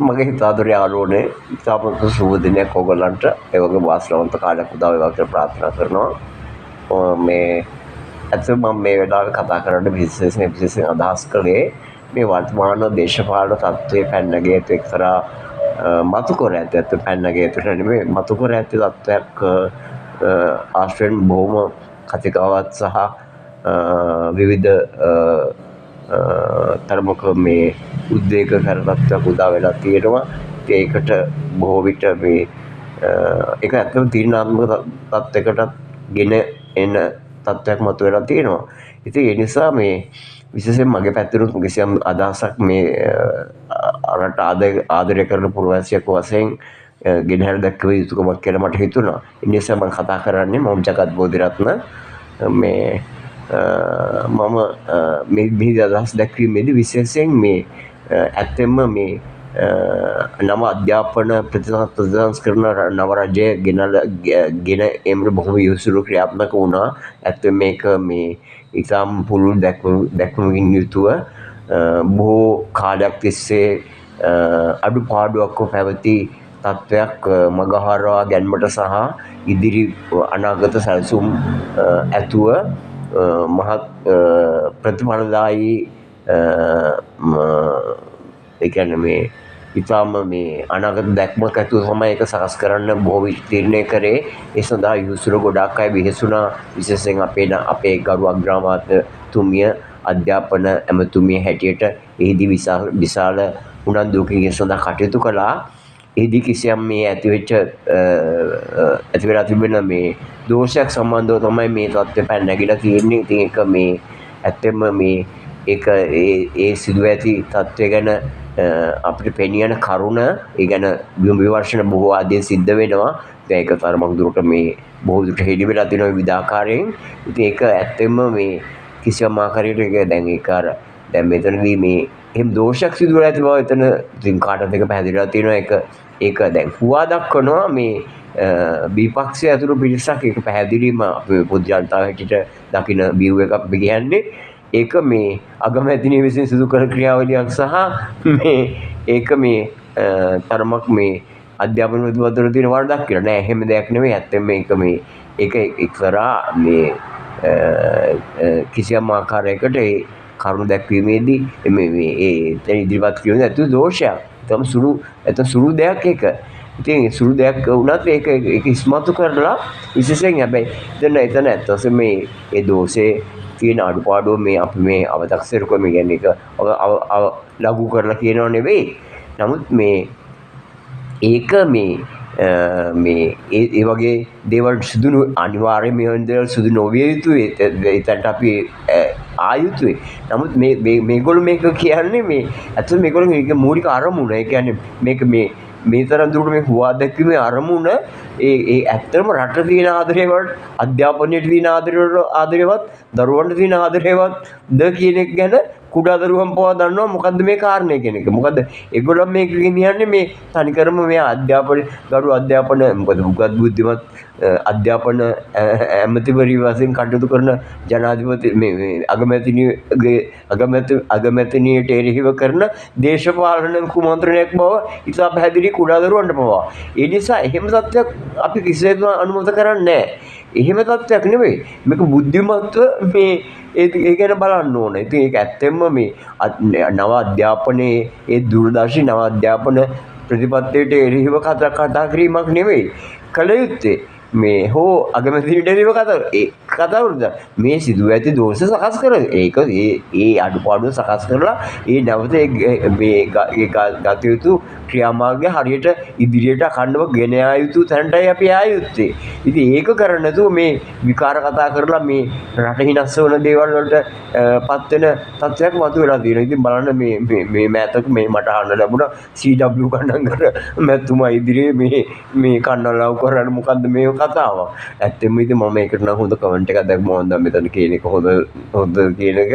මගේ හිතාතුර යාළුවනේ ඉතාමත් සුබ දිනයක් ඔයගොල්ලන්ට ඒ වගේ වාසනාවන්ත කාලයක් උදා වේවා කියලා ප්‍රාර්ථනා කරනවා. මේ ඇත්තටම මම මේ වෙලාවේ කතා කරන්න විශේෂයෙන් අදහස් කළේ මේ වර්තමාන දේශපාලන තත්ත්වයේ පැනනගිය යුතු එක්තරා මතු කර ඇති පැනනගිය යුතු නෙමෙයි මතු කර ඇති තත්ත්වයක් ආශ්‍රයෙන් බොහොම කතිකාවත් සහ විවිධ තරමක මේ උද්වේග කර තත්ත්වයක් උදා වෙලා තියෙනවා. ඒකට බොහෝ විට මේ ඒක ඇත්තටම තීරණාත්මක තත්ත්වයකට ගෙන එන තත්ත්වයක් මතුවලා තියෙනවා. ඉතින් ඒ නිසා මේ විශේෂයෙන් මගේ පැත්තෙනුත් කිසියම් අදහසක් මේ අරට ආදරය කරන පුරවැසියෙක් වශයෙන් ගෙනහැර දැක්විය යුතුකමක් කියලා මට හිතුණා. ඒ නිසා මම කතා කරන්නේ මම ජගත් බෝධිරත්න මේ මම මේ අදහස් දැක්වීමේදී විශේෂයෙන් මේ ඇත්තෙන්ම මේ නව අධ්‍යාපන ප්‍රතිසංස්කරණ නව රජය ගෙන එම්ර බොහොම යොසුරු ක්‍රියාත්මක වුණා. ඇත්තෙන් මේක මේ ඉතාම පුළුල් දැක්වීමකින් යුතුව බොහෝ කාලයක් තිස්සේ අඩුපාඩුවක්ව පැවති තත්ත්වයක් මගහරවා ගැන්මට සහ ඉදිරි අනාගත සැලසුම් ඇතුව මහත් ප්‍රතිඵලදායී ඒ කියන්නේ මේ ඉතාම මේ අනාගත දැක්මක් ඇතුව තමයි ඒක සකස් කරන්න බොහෝ විට තීරණය කරේ. ඒ සඳහා යුසුර ගොඩාක් අය වෙහෙසුණා. විශේෂයෙන් අපේ ගරු අග්‍රාමාත්‍යතුමිය අධ්‍යාපන ඇමතුමිය හැටියට එහිදී විශාල උනන්දුවකින් ඒ සඳහා කටයුතු කළා. එහිදී කිසියම් මේ ඇති වෙලා තිබෙන මේ දෝෂයක් සම්බන්ධව තමයි මේ තත්ත්වය පැන නැගිලා තියෙන්නේ. ඉතින් ඒක මේ ඇත්තෙම මේ ඒක ඒ සිදුව ඇති තත්ත්වය ගැන අපිට පෙනියන කරුණ ඒ ගැන විමර්ශන බොහෝ ආදී සිද්ධ වෙනවා. දැන් ඒක තරමක් දුරට මේ බොහෝ දුරට හෙළි වෙලා තියෙනවා විවිධ ආකාරයෙන්. ඉතින් ඒක ඇත්තෙම මේ කිසියම් ආකාරයකට ඒක දැන් ඒක අර දැන් මෙතනදී මේ එහෙම දෝෂයක් සිදු වෙලා ඇති බව එතන ඉතින් කාටත් එක පැහැදිලිලා තියෙනවා. ඒක දැන් හුවා දක්වනවා මේ විපක්ෂය ඇතුළු පිරිසක් ඒක පැහැදිලිවම පොදු ජනතාව හැටියට දකින view එකක් කියන්නේ. ඒක මේ අගමැතිනිය විසින් සිදු කරන ක්‍රියාවලියක් සහ මේ ඒක මේ තරමක් මේ අධ්‍යාපන විදුවතර තියෙන වරදක් කියලා නෑ. එහෙම දෙයක් නෙමෙයි. ඇත්තෙන් මේක මේ ඒක එක්තරා මේ කිසියම් ආකාරයකට ඒ කරුණු දැක්වීමේදී මේ ඒ ඉදිරිපත් කිරීම ඇතුළු දෝෂයක්. එතන සුළු දෙයක් ඒක. ඉතින් සුළු දෙයක් වුණත් ඒක ඉස්මතු කරලා විශේෂයෙන් හැබැයි එතන ඇත්තට මේ ඒ දෝෂේ තියෙන අඩුපාඩුව මේ අපි මේ අවතක්සේරුකම කියන්නේ ඒක ලඝු කරලා කියනව නෙවෙයි. නමුත් මේ ඒක මේ ඒ වගේ දේවල් සිදු අනිවාර්යයෙන් මේ දේවල් සිදු නොවිය යුතුයි. ඒකට අපි ආයුතුයි. නමුත් මේගොල්ලෝ මේක කියන්නේ මේ ඇත්තට මේගොල්ලෝ මේක මූලික අරමුණ. ඒ කියන්නේ මේක මේ තරම් දුරට මේ හුවා දැක්වීමේ අරමුණ ඒ ඇත්තටම රට තියෙන ආදරේවත් අධ්‍යාපනයට තියෙන ආදරේවත් දරුවන්ට තියෙන ආදරේවත් ද කියන එක ගැන කුඩා දරුවන් පවා දන්නවා මොකද්ද මේ කාරණේ කියන එක. මොකද ඒගොල්ලෝ මේක කියන්නේ මේ තනිකරම මේ ගරු අධ්‍යාපන මොකද උගත් බුද්ධිමත් අධ්‍යාපන ඇමතිවරි වශයෙන් කටයුතු කරන ජනාධිපති මේ අගමැතිනියට එරෙහිව කරන දේශපාලන කුමන්ත්‍රණයක් බව ඉතා පැහැදිලි කුඩා දරුවන්ට පවා. ඒ නිසා එහෙම තත්ත්වයක් අපි කිසිසේත්ම අනුමත කරන්නේ නැහැ. එහෙම තත්ත්වයක් නෙවෙයි. මේක බුද්ධිමත්ව මේ ඒ ගැන බලන්න ඕන. ඉතින් ඒක ඇත්තෙන්ම මේ නව අධ්‍යාපනයේ ඒ දූරදර්ශී නව අධ්‍යාපන ප්‍රතිපත්තියට එරෙහිව කතා කිරීමක් නෙවෙයි කළ යුත්තේ. මේ හෝ අගමැතිනියට එරෙහිව කතා වුණා. මේ සිදුව ඇති දෝෂ සකස් කර ඒක ඒ අඩුපාඩු සකස් කරලා ඒ නැවත මේ ගත යුතු ක්‍රියාමාර්ගය හරියට ඉදිරියට අඛණ්ඩව ගෙන යා යුතු තැනටයි අපි ආ යුත්තේ. ඉතින් ඒක කරන්නේ නැතුව මේ විකාර කතා කරලා මේ රට හිනස්ස වන දේවල් වලට පත් වෙන තත්ත්වයක් මතුවලා තියෙනවා. ඉතින් බලන්න මේ මෑතක මේ මට අහන්න ලැබුණා CW කණ්ඩංගර මැතිතුමා ඉදිරියේ මේ කන්නලව් කරන්නේ මොකද්ද මේ කතාව. ඇත්තෙන්ම ඉතින් මම ඒකට නම් හොඳ කමෙන්ට් එකක් දැම්මා. මම මෙතන කියන එක හොඳ කියන එක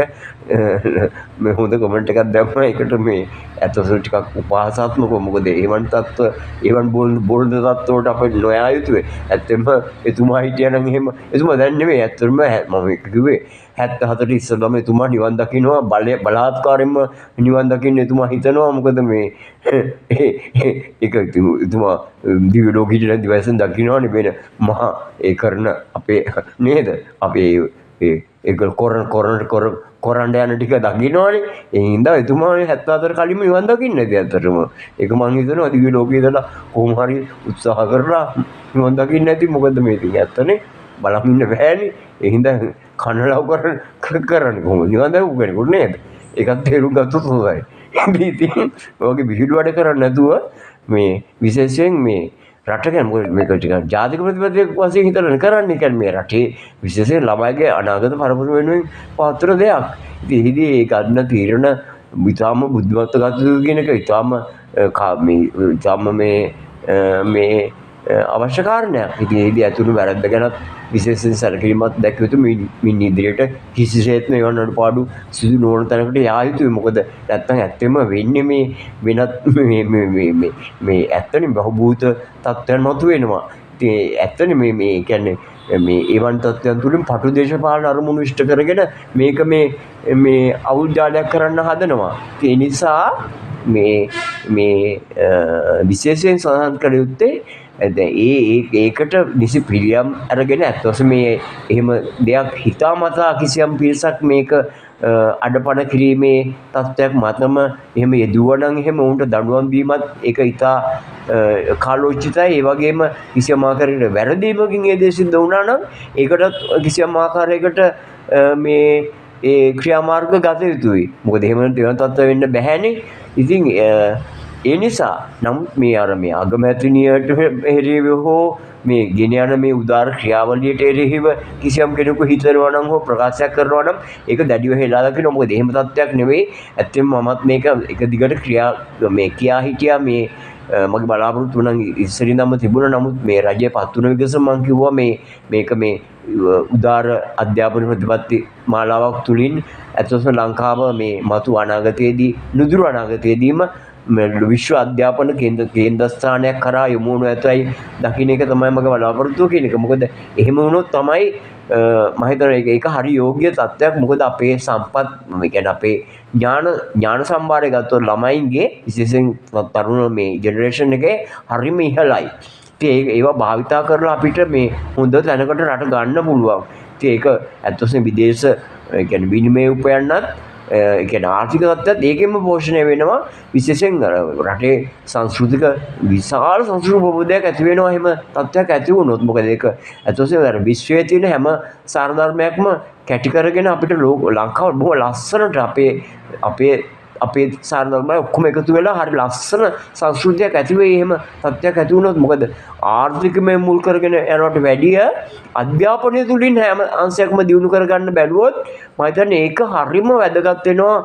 මේ හොඳ කමෙන්ට් එකක් දැම්මා. ඒකට මේ ඇත්තටම ටිකක් උපහාසාත්මකව මොකද එවන් බෝල්ද තත්ත්වවලට අපිට නොයා යුතුයි. ඇත්තෙන්ම එතුමා හිටියනම් එහෙම එතුමා දැන් නෙමෙයි ඇත්තටම මම කිව්වේ 74 ඉස්සෙල්ලාම එතුමා නිවන් දකින්නවා බලාත්කාරයෙන්ම නිවන් දකින්න එතුමා හිතනවා මොකද මේ ඒක එතුමා දිව්‍ය ලෝකෙට දිවයිසෙන් දකින්නවනේ වෙන මහා ඒ කරන අපේ නේද අපේ ඒක කොරන්න යන ටික දකින්නවනේ ඒ හින්දා එතුමා 74 කලින්ම නිවන් දකින්න ඇති ඇත්තටම ඒක මං හිතනවා දිව්‍ය ලෝකේ ඉඳලා කොහොම හරි උත්සාහ කරලා නිවන් දකින්න ඇති මොකද මේ ඉතින් ඇත්තනේ බලන් ඉන්න බෑනේ ඒ හින්දා කනලව් කරන්නේ කොහොමද නිවන් දකපු කෙනෙකුට නේද ඒකත් තේරුම් ගත්තොත් හොඳයි ඉතින් ඔයගේ විහිළු වැඩ කරන්නේ නැතුව මේ විශේෂයෙන් මේ රට ගැන මොකද මේක ටිකක් ජාතික ප්‍රතිපත්තියක් වශයෙන් හිතලා කරන්නේ කියන්නේ මේ රටේ විශේෂයෙන් ළමයිගේ අනාගත පරපුර වෙනුවෙන් පාත්‍ර දෙයක්. ඉතින් එහිදී ඒ ගන්න තීරණ ඉතාම බුද්ධිමත්ව ගත යුතු කියන එක ඉතාම මේ අවශ්‍ය කාරණයක්. ඉතින් එහිදී ඇතුළු වැරද්ද ගැනත් විශේෂයෙන් සැලකිලිමත් දැක්විය යුතු මින් ඉදිරියට කිසිසේත්ම ඒවන් අඩුපාඩු සිදු නොවන තැනකට යා යුතුයි. මොකද නැත්තම් ඇත්තෙම වෙන්නේ මේ වෙනත් මේ ඇත්තනේ බහුබූත තත්ත්වයන් මතුවෙනවා. ඉතින් ඇත්තනේ මේ කියන්නේ මේ ඒවන් තත්ත්වයන් තුළින් පටු දේශපාලන අරමුණු ඉෂ්ට කරගෙන මේක මේ අවුල් ජාලයක් කරන්න හදනවා. ඒ නිසා මේ විශේෂයෙන් සඳහන් කළ යුත්තේ ඒකට නිසි පිළියම් අරගෙන ඇත්තවස මේ එහෙම දෙයක් හිතාමතා කිසියම් පිරිසක් මේක අඩපණ කිරීමේ තත්ත්වයක් මතම එහෙම යෙදුවනම් එහෙම ඔවුන්ට දඬුවම් දීමත් ඒක ඉතා කාලෝචිතයි. ඒ වගේම කිසියම් ආකාරයකට වැරදීමකින් ඒ දේ සිද්ධ වුණා නම් ඒකටත් කිසියම් ආකාරයකට මේ ඒ ක්‍රියාමාර්ග ගත යුතුයි. මොකද එහෙම දෙවන් තත්ත්ව වෙන්න බැහැනේ. ඉතින් ඒ නිසා නමුත් මේ අගමැතිනියට එරෙහිව හෝ මේ ගෙන යන මේ උදාර ක්‍රියාවලියට එරෙහිව කිසියම් කෙනෙකු හිතනවා නම් හෝ ප්‍රකාශයක් කරනවා නම් ඒක දැඩිව හෙලා දකින්න. මොකද එහෙම තත්ත්වයක් නෙවෙයි. ඇත්තෙන්ම මමත් මේක එක දිගට කියා හිටියා මේ මගේ බලාපොරොත්තු නම් ඉස්සරින්දම තිබුණා. නමුත් මේ රජය පත් වුණ විගස මම කිව්වා මේක මේ උදාර අධ්‍යාපන ප්‍රතිපත්ති මාලාවක් තුලින් ඇත්තටම ලංකාව මේ මතු අනාගතයේදී නුදුරු අනාගතයේදීම විශ්ව අධ්‍යාපන කේන්ද්‍රස්ථානයක් කරා යොමු වනු ඇතයි දකින්න එක තමයි මගේ බලාපොරොත්තුව කියන එක. මොකද එහෙම වුණොත් තමයි මම හිතනවා ඒක හරි යෝග්‍ය තත්ත්වයක්. මොකද අපේ සම්පත් මේ කියන්නේ අපේ ඥාන සම්භාරය ගත්තොත් ළමයින්ගේ විශේෂයෙන් තරුණ මේ ජෙනරේෂන් එකේ හරිම ඉහළයි. ඉතින් ඒවා භාවිතා කරලා අපිට මේ හොඳ තැනකට රට ගන්න පුළුවන්. ඉතින් ඒක ඇත්තටම විදේශ කියන්නේ විනිමය උපයන්නත් ඒ කියන්නේ ආර්ථික තත්ත්වයත් ඒකෙන්ම පෝෂණය වෙනවා. විශේෂයෙන් රටේ සංස්කෘතික විශාල සංස්කෘතික ප්‍රබෝධයක් ඇති වෙනවා. එහෙම තත්ත්වයක් ඇති වුණොත් මොකද ඒක ඇත්තටම විශ්වයේ තියෙන හැම සාරධර්මයක්ම කැටි කරගෙන අපිට ලංකාව බොහොම ලස්සනට අපේ සාරධර්මය ඔක්කොම එකතු වෙලා හරි ලස්සන සංස්කෘතියක් ඇති වෙයි. එහෙම තත්ත්වයක් ඇති වුණොත් මොකද ආර්ථිකමය මුල් කරගෙන යනවට වැඩිය අධ්‍යාපනය තුලින් හැම අංශයක්ම දියුණු කරගන්න බැලුවොත් මම හිතන්නේ ඒක හරිම වැදගත් වෙනවා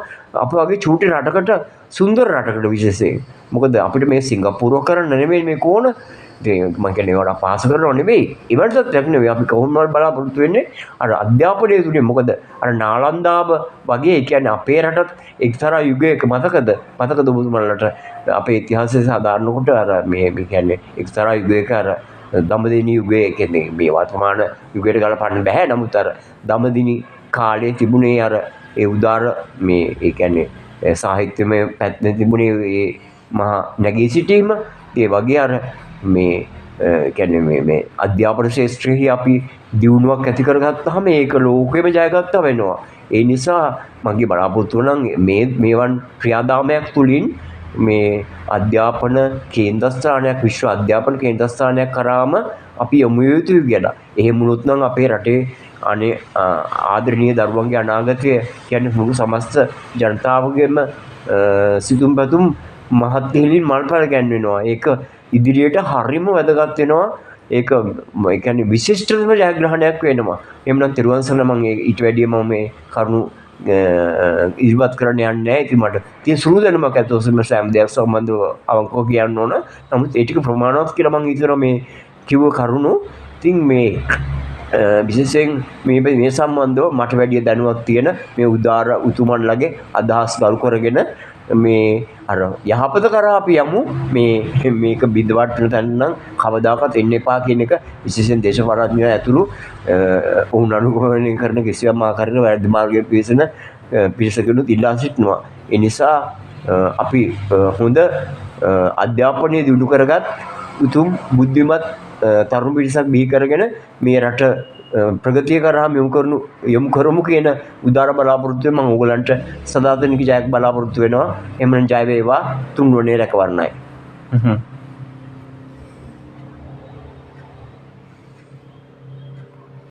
අප වගේ චූටි රටකට, සුන්දර රටකට විශේෂයෙන්. මොකද අපිට මේ සිංගප්පූරුව කරන්න නෙමෙයි මේ කෝණ. ඉතින් මම කියන්නේ ඒවට පාස කරනව නෙමෙයි. ඒවට තත්ත්වයක් නෙමෙයි. අපි කොහොමද බලාපොරොත්තු වෙන්නේ අර අධ්‍යාපනය තුලින්. මොකද අර නාලන්දාව වගේ කියන්නේ අපේ රටත් එක්තරා යුගයක මතකද ඔබතුමන්ලට අපේ ඉතිහාසයේ සාධාරණ කොට අර මේ කියන්නේ එක්තරා යුගයක අර දඹදිනි යුගය කියන්නේ මේ වර්තමාන යුගයට ගලපන්න බෑ. නමුත් අර දඹදිනි කාලේ තිබුණේ අර ඒ උදාර මේ ඒ කියන්නේ සාහිත්‍යමය පැත්තේ තිබුණේ ඒ මහා නැගී සිටීම. ඒ වගේ අර මේ කියන්නේ මේ අධ්‍යාපන ශාස්ත්‍රයේ අපි දියුණුවක් ඇති කරගත්තාම ඒක ලෝකෙම ජයගත්තා වෙනවා. ඒ නිසා මගේ බලාපොරොත්තුව නම් මේවන් ක්‍රියාදාමයක් තුලින් මේ අධ්‍යාපන කේන්ද්‍රස්ථානයක් විශ්ව අධ්‍යාපන කේන්ද්‍රස්ථානයක් කරාම අපි යොමු යුතුයි කියලා. එහෙම වුණොත් නම් අපේ රටේ අනේ ආදරණීය දරුවන්ගේ අනාගතය කියන්නේ මුළු සමස්ත ජනතාවගේම සිතුම් පැතුම් මහත් ඉහළින් මල්පල ගැන්වෙනවා. ඒක ඉදිරියට හරිම වැදගත් වෙනවා. ඒක ඒ කියන්නේ විශිෂ්ටම ජයග්‍රහණයක් වෙනවා. එහෙම නම් තිරුවන් සරණ මම ඊට වැඩිය මම මේ කරුණු ඉස්මත් කරන්න යන්නේ නැහැ. ඉතින් මට තියෙන සුළු දැනුමක් ඇත්තොස්ම සෑම දෙයක් සම්බන්ධව අවංකව කියන්න ඕන. නමුත් ඒ ටික ප්‍රමාණවත් කියලා මම හිතනවා මේ කිව්ව කරුණු. ඉතින් මේ විශේෂයෙන් මේ සම්බන්ධව මට වැඩිය දැනුමක් තියෙන මේ උදාර උතුමන්ලගේ අදහස් ගරු කරගෙන මේ අර යහපත කරා අපි යමු. මේක බිඳවට්ටන තැන නම් කවදාකවත් එන්න එපා කියන එක විශේෂයෙන් දේශපාලඥයෝ ඇතුළු ඔවුන් අනුගමනය කරන කිසියම් ආකාරයක වැරදි මාර්ගයේ පිවිසෙන පිරිසකනුත් ඉල්ලා සිටිනවා. ඒ නිසා අපි හොඳ අධ්‍යාපනය දියුණු කරගත් උතුම් බුද්ධිමත් තරුණ පිරිසක් බිහි කරගෙන මේ රට ප්‍රගතිය කරා යොමු කරමු කියන උදාර බලාපොරොත්තුවෙන් මම ඕගලන්ට සදාතනික ජයක් බලාපොරොත්තු වෙනවා. එමනම් ජය වේවා. තුන්වනේ රැකවරණයි.